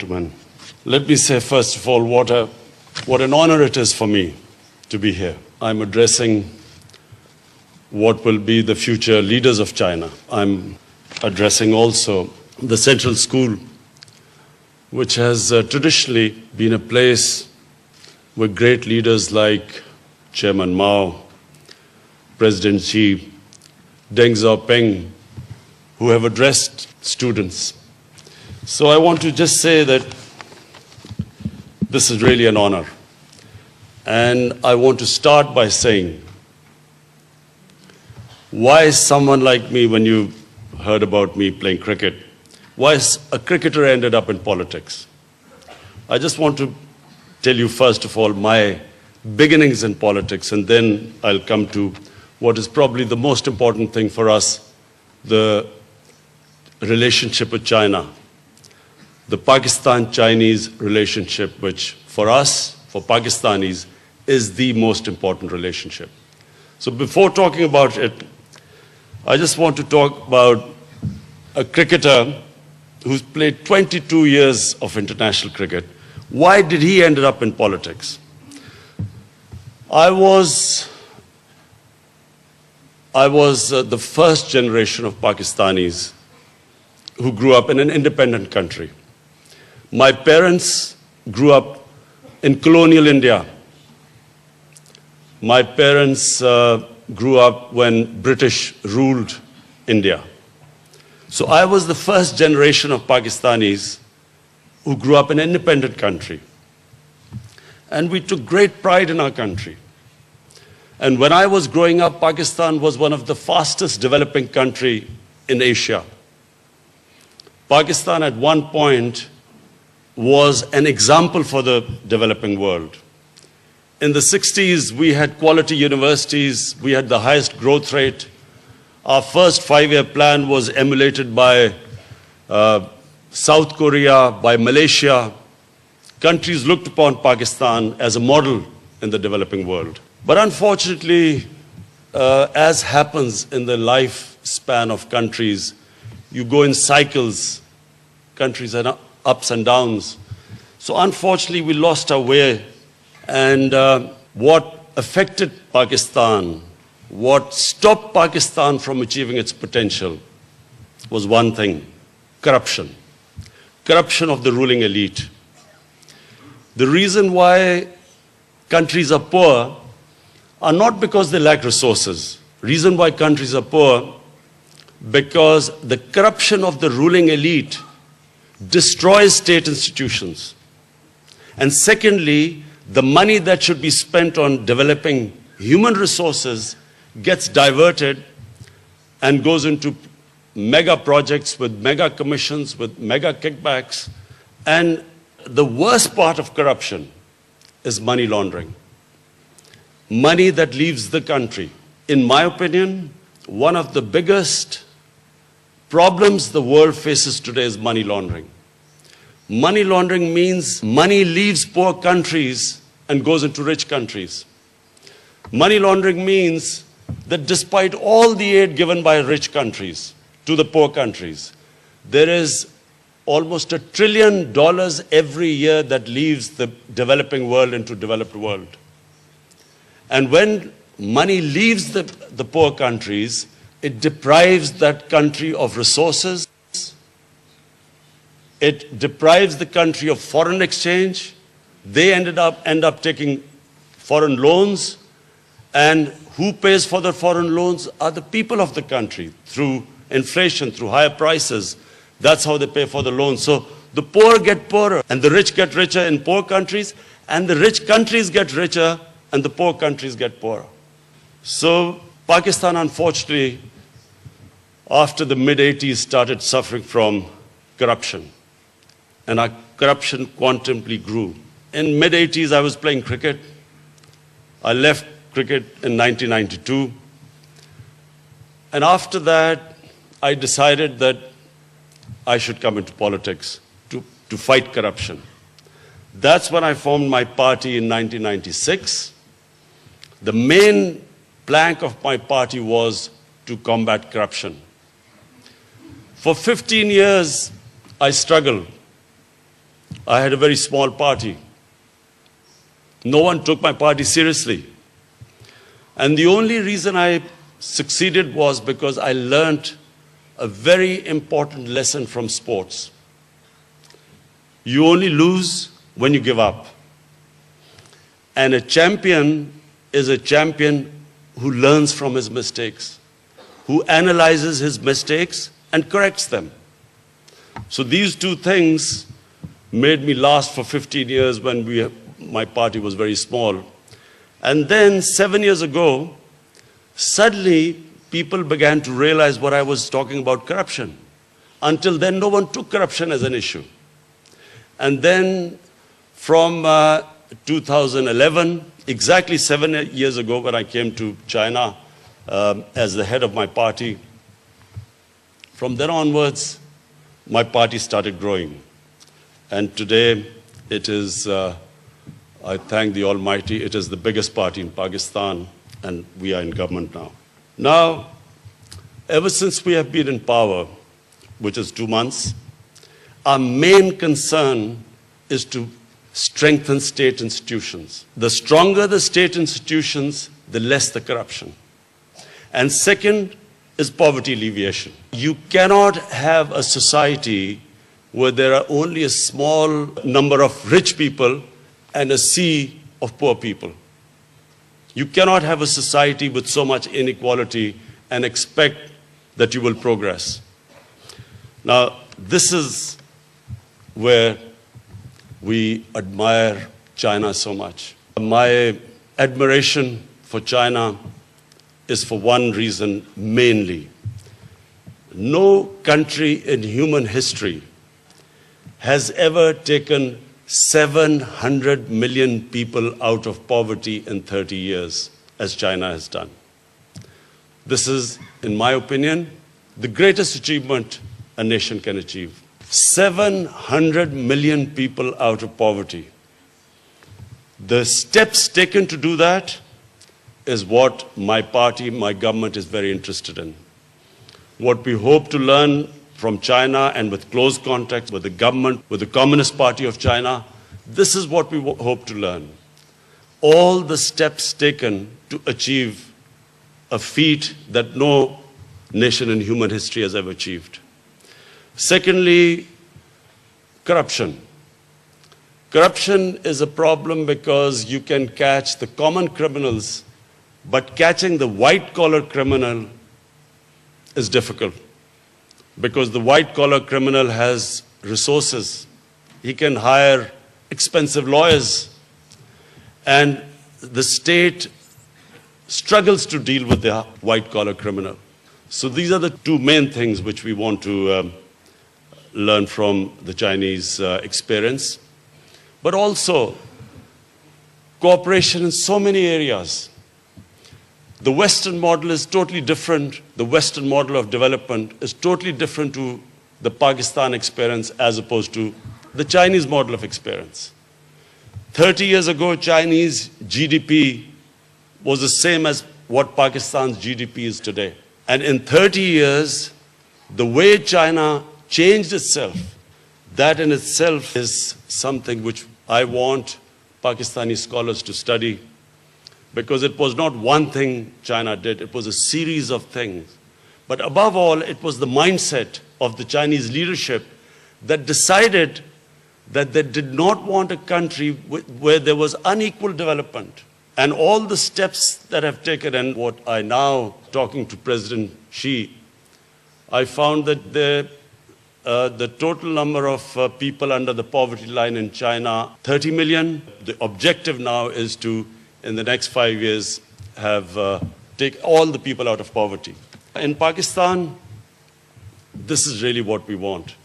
gentlemen, let me say first of all what an honor it is for me to be here. I'm addressing what will be the future leaders of China. I'm addressing also the Central School, which has traditionally been a place where great leaders like Chairman Mao, President Xi, Deng Xiaoping, who have addressed students. So I want to just say that this is really an honor. And I want to start by saying, why is someone like me, when you heard about me playing cricket, why is a cricketer ended up in politics? I just want to tell you, first of all, my beginnings in politics, and then I'll come to what is probably the most important thing for us, the relationship with China, the Pakistan-Chinese relationship, which for us, for Pakistanis, is the most important relationship. So before talking about it, I just want to talk about a cricketer who's played 22 years of international cricket. Why did he end up in politics? I was the first generation of Pakistanis who grew up in an independent country. My parents grew up in colonial India. My parents grew up when British ruled India. So I was the first generation of Pakistanis who grew up in an independent country. And we took great pride in our country. And when I was growing up, Pakistan was one of the fastest developing countries in Asia. Pakistan at one point was an example for the developing world. In the 60s, we had quality universities, we had the highest growth rate. Our first 5-year plan was emulated by South Korea, by Malaysia. Countries looked upon Pakistan as a model in the developing world. But unfortunately, as happens in the lifespan of countries, you go in cycles. Countries have ups and downs. So unfortunately, we lost our way. And what affected Pakistan, what stopped Pakistan from achieving its potential was one thing: corruption. Corruption of the ruling elite. The reason why countries are poor are not because they lack resources. Reason why countries are poor, because the corruption of the ruling elite destroys state institutions. And secondly, the money that should be spent on developing human resources gets diverted and goes into mega projects with mega commissions, with mega kickbacks. And the worst part of corruption is money laundering. Money that leaves the country. In my opinion, one of the biggest problems the world faces today is money laundering. Money laundering means money leaves poor countries and goes into rich countries. Money laundering means that despite all the aid given by rich countries to the poor countries, there is almost $1 trillion every year that leaves the developing world into developed world. And when money leaves the poor countries, it deprives that country of resources. It deprives the country of foreign exchange. They end up taking foreign loans. And who pays for the foreign loans are the people of the country through inflation, through higher prices. That's how they pay for the loans. So the poor get poorer and the rich get richer in poor countries, and the rich countries get richer and the poor countries get poorer. So Pakistan, unfortunately, after the mid-80s, started suffering from corruption. And our corruption quantumly grew. In mid-80s, I was playing cricket. I left cricket in 1992. And after that, I decided that I should come into politics to fight corruption. That's when I formed my party in 1996. The main plank of my party was to combat corruption. For 15 years, I struggled I had a very small party. No one took my party seriously. And the only reason I succeeded was because I learned a very important lesson from sports. You only lose when you give up. And a champion is a champion who learns from his mistakes, who analyzes his mistakes and corrects them. So these two things made me last for 15 years when my party was very small. And then 7 years ago, suddenly people began to realize what I was talking about, corruption. Until then, no one took corruption as an issue. And then from 2011, exactly 7 years ago when I came to China as the head of my party, from then onwards, my party started growing. And today, it is, I thank the Almighty, it is the biggest party in Pakistan, and we are in government now. Now, ever since we have been in power, which is 2 months, our main concern is to strengthen state institutions. The stronger the state institutions, the less the corruption. And second is poverty alleviation. You cannot have a society where there are only a small number of rich people and a sea of poor people. You cannot have a society with so much inequality and expect that you will progress. Now, this is where we admire China so much. My admiration for China is for one reason mainly. No country in human history has ever taken 700 million people out of poverty in 30 years, as China has done. This is, in my opinion, the greatest achievement a nation can achieve. 700 million people out of poverty. The steps taken to do that is what my party, my government is very interested in. What we hope to learn from China and with close contact with the government, with the Communist Party of China, this is what we hope to learn. All the steps taken to achieve a feat that no nation in human history has ever achieved. Secondly, corruption. Corruption is a problem because you can catch the common criminals, but catching the white-collar criminal is difficult because the white-collar criminal has resources. He can hire expensive lawyers, and the state struggles to deal with the white-collar criminal. So these are the two main things which we want to learn from the Chinese experience, but also cooperation in so many areas. The Western model is totally different. The Western model of development is totally different to the Pakistan experience as opposed to the Chinese model of experience. 30 years ago, Chinese GDP was the same as what Pakistan's GDP is today. And in 30 years, the way China changed itself, that in itself is something which I want Pakistani scholars to study, because it was not one thing China did, it was a series of things. But above all, it was the mindset of the Chinese leadership that decided that they did not want a country where there was unequal development. And all the steps that have taken, and what I now, talking to President Xi, I found that the total number of people under the poverty line in China, 30 million. The objective now is to, in the next 5 years, take all the people out of poverty. In Pakistan, this is really what we want.